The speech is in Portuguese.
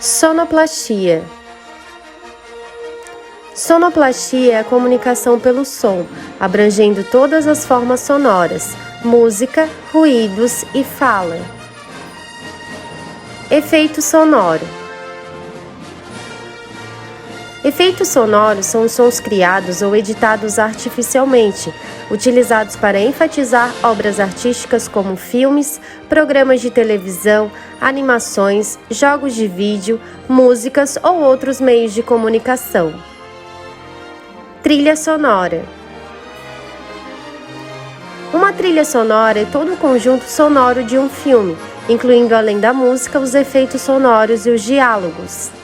Sonoplastia. Sonoplastia é a comunicação pelo som, abrangendo todas as formas sonoras, música, ruídos e fala. Efeito sonoro. Efeitos sonoros são os sons criados ou editados artificialmente, utilizados para enfatizar obras artísticas como filmes, programas de televisão, animações, jogos de vídeo, músicas ou outros meios de comunicação. Trilha sonora. Uma trilha sonora é todo o conjunto sonoro de um filme, incluindo além da música os efeitos sonoros e os diálogos.